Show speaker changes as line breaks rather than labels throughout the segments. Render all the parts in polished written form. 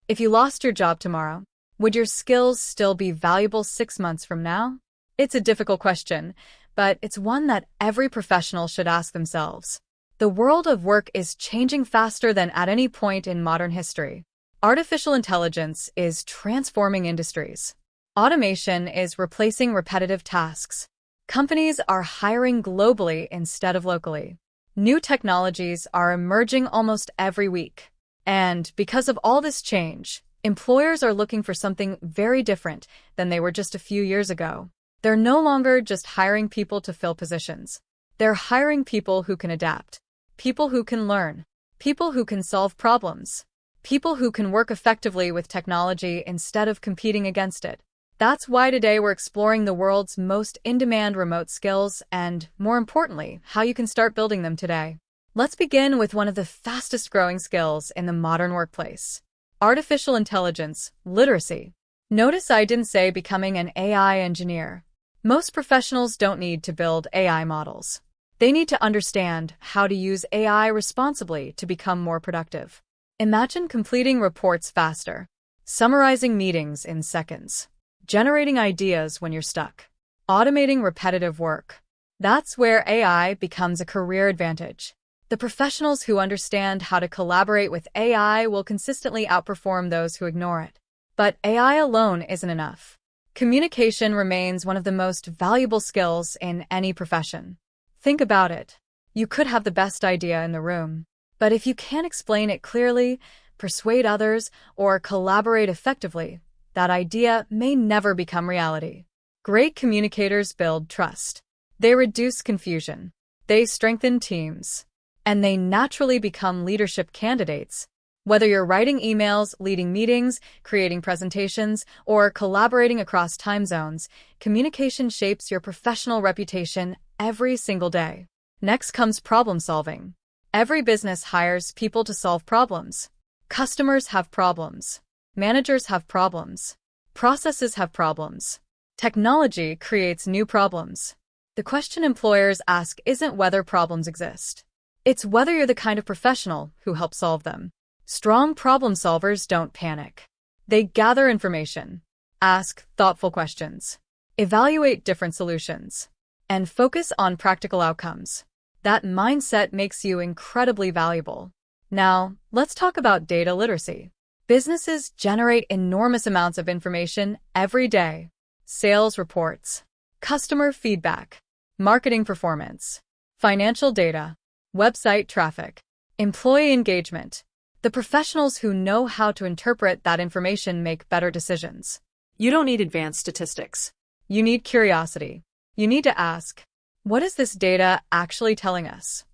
If you lost your job tomorrow, would your skills still be valuable 6 months from now? It's a difficult question, but it's one that every professional should ask themselves. The world of work is changing faster than at any point in modern history. Artificial intelligence is transforming industries. Automation is replacing repetitive tasks. Companies are hiring globally instead of locally. New technologies are emerging almost every week. And because of all this change, employers are looking for something very different than they were just a few years ago. They're no longer just hiring people to fill positions. They're hiring people who can adapt, people who can learn, people who can solve problems, people who can work effectively with technology instead of competing against it. That's why today we're exploring the world's most in-demand remote skills and, more importantly, how you can start building them today. Let's begin with one of the fastest growing skills in the modern workplace: artificial intelligence literacy. Notice I didn't say becoming an AI engineer. Most professionals don't need to build AI models. They need to understand how to use AI responsibly to become more productive. Imagine completing reports faster, summarizing meetings in seconds, generating ideas when you're stuck, automating repetitive work. That's where AI becomes a career advantage. The professionals who understand how to collaborate with AI will consistently outperform those who ignore it. But AI alone isn't enough. Communication remains one of the most valuable skills in any profession. Think about it. You could have the best idea in the room, but if you can't explain it clearly, persuade others, or collaborate effectively, that idea may never become reality. Great communicators build trust. They reduce confusion. They strengthen teams. And they naturally become leadership candidates. Whether you're writing emails, leading meetings, creating presentations, or collaborating across time zones, communication shapes your professional reputation every single day. Next comes problem solving. Every business hires people to solve problems. Customers have problems. Managers have problems. Processes have problems. Technology creates new problems. The question employers ask isn't whether problems exist. It's whether you're the kind of professional who helps solve them. Strong problem solvers don't panic. They gather information, ask thoughtful questions, evaluate different solutions, and focus on practical outcomes. That mindset makes you incredibly valuable. Now, let's talk about data literacy. Businesses generate enormous amounts of information every day. Sales reports, customer feedback, marketing performance, financial data, website traffic, employee engagement. The professionals who know how to interpret that information make better decisions.
You don't need advanced statistics.
You need curiosity. You need to ask, what is this data actually telling us?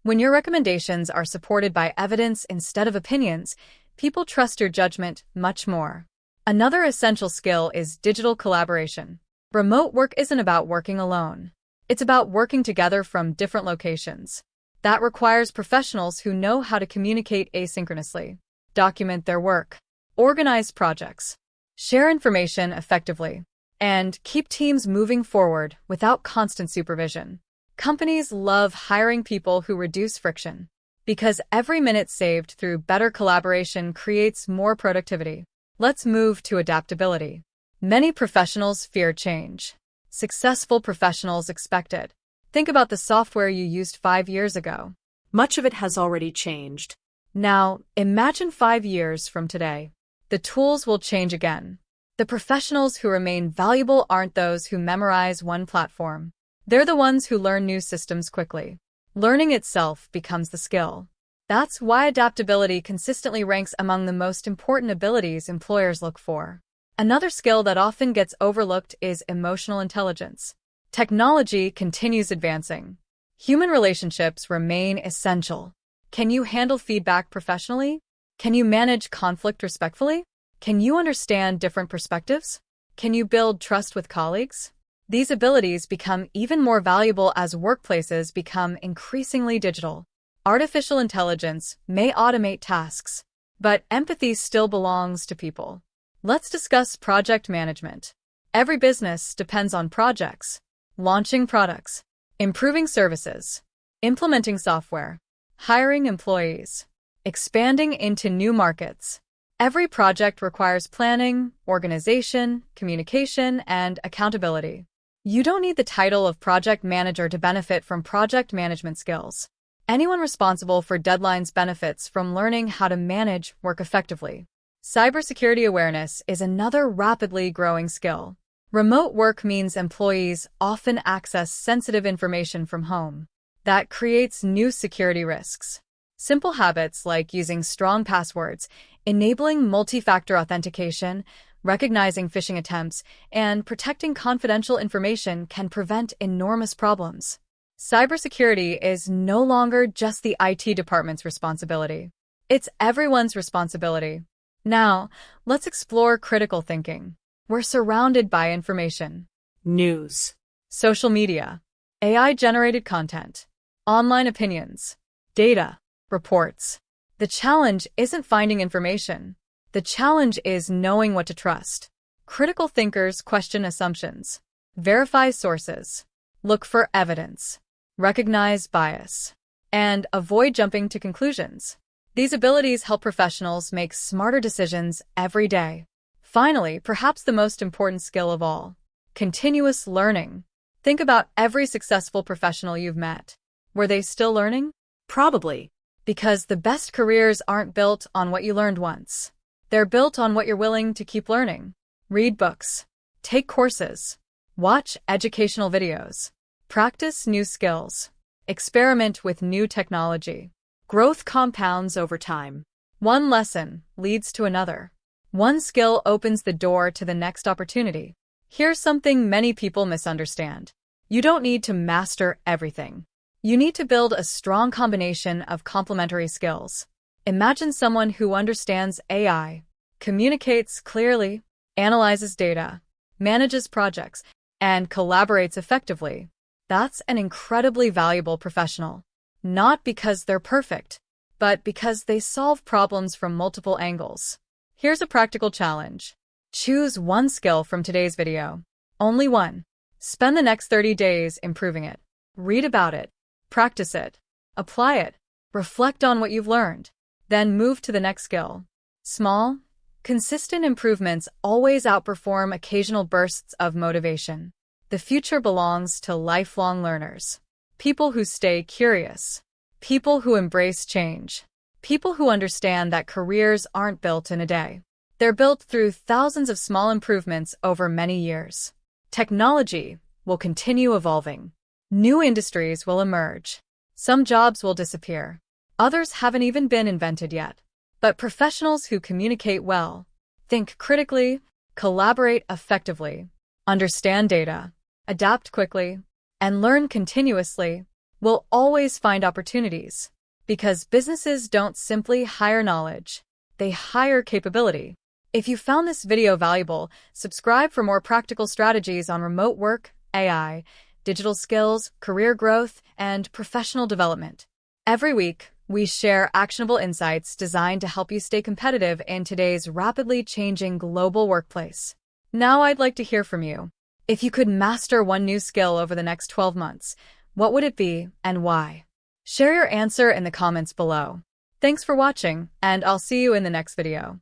When your recommendations are supported by evidence instead of opinions, people trust your judgment much more. Another essential skill is digital collaboration. Remote work isn't about working alone. It's about working together from different locations. That requires professionals who know how to communicate asynchronously, document their work, organize projects, share information effectively, and keep teams moving forward without constant supervision. Companies love hiring people who reduce friction, because every minute saved through better collaboration creates more productivity. Let's move to adaptability. Many professionals fear change. Successful professionals expect it. Think about the software you used 5 years ago.
Much of it has already changed.
Now, imagine 5 years from today. The tools will change again. The professionals who remain valuable aren't those who memorize one platform. They're the ones who learn new systems quickly. Learning itself becomes the skill. That's why adaptability consistently ranks among the most important abilities employers look for. Another skill that often gets overlooked is emotional intelligence. Technology continues advancing. Human relationships remain essential. Can you handle feedback professionally? Can you manage conflict respectfully? Can you understand different perspectives? Can you build trust with colleagues? These abilities become even more valuable as workplaces become increasingly digital. Artificial intelligence may automate tasks, but empathy still belongs to people. Let's discuss project management. Every business depends on projects. Launching products, improving services, implementing software, hiring employees, expanding into new markets. Every project requires planning, organization, communication, and accountability. You don't need the title of project manager to benefit from project management skills. Anyone responsible for deadlines benefits from learning how to manage work effectively. Cybersecurity awareness is another rapidly growing skill. Remote work means employees often access sensitive information from home. That creates new security risks. Simple habits like using strong passwords, enabling multi-factor authentication, recognizing phishing attempts, and protecting confidential information can prevent enormous problems. Cybersecurity is no longer just the IT department's responsibility. It's everyone's responsibility. Now, let's explore critical thinking. We're surrounded by information.
News.
Social media, AI-generated content, online opinions, data, reports. The challenge isn't finding information. The challenge is knowing what to trust. Critical thinkers question assumptions, verify sources, look for evidence, recognize bias, and avoid jumping to conclusions. These abilities help professionals make smarter decisions every day. Finally, perhaps the most important skill of all, continuous learning. Think about every successful professional you've met. Were they still learning?
Probably.
Because the best careers aren't built on what you learned once. They're built on what you're willing to keep learning. Read books, take courses, watch educational videos, practice new skills, experiment with new technology.
Growth compounds over time.
One lesson leads to another. One skill opens the door to the next opportunity. Here's something many people misunderstand. You don't need to master everything. You need to build a strong combination of complementary skills. Imagine someone who understands AI, communicates clearly, analyzes data, manages projects, and collaborates effectively. That's an incredibly valuable professional. Not because they're perfect, but because they solve problems from multiple angles. Here's a practical challenge. Choose one skill from today's video. Only one. Spend the next 30 days improving it. Read about it. Practice it. Apply it. Reflect on what you've learned. Then move to the next skill. Small, consistent improvements always outperform occasional bursts of motivation. The future belongs to lifelong learners. People who stay curious. People who embrace change. People who understand that careers aren't built in a day. They're built through thousands of small improvements over many years. Technology will continue evolving. New industries will emerge. Some jobs will disappear. Others haven't even been invented yet. But professionals who communicate well, think critically, collaborate effectively, understand data, adapt quickly, and learn continuously will always find opportunities. Because businesses don't simply hire knowledge, they hire capability. If you found this video valuable, subscribe for more practical strategies on remote work, AI, digital skills, career growth, and professional development. Every week, we share actionable insights designed to help you stay competitive in today's rapidly changing global workplace. Now I'd like to hear from you. If you could master one new skill over the next 12 months, what would it be and why? Share your answer in the comments below. Thanks for watching, and I'll see you in the next video.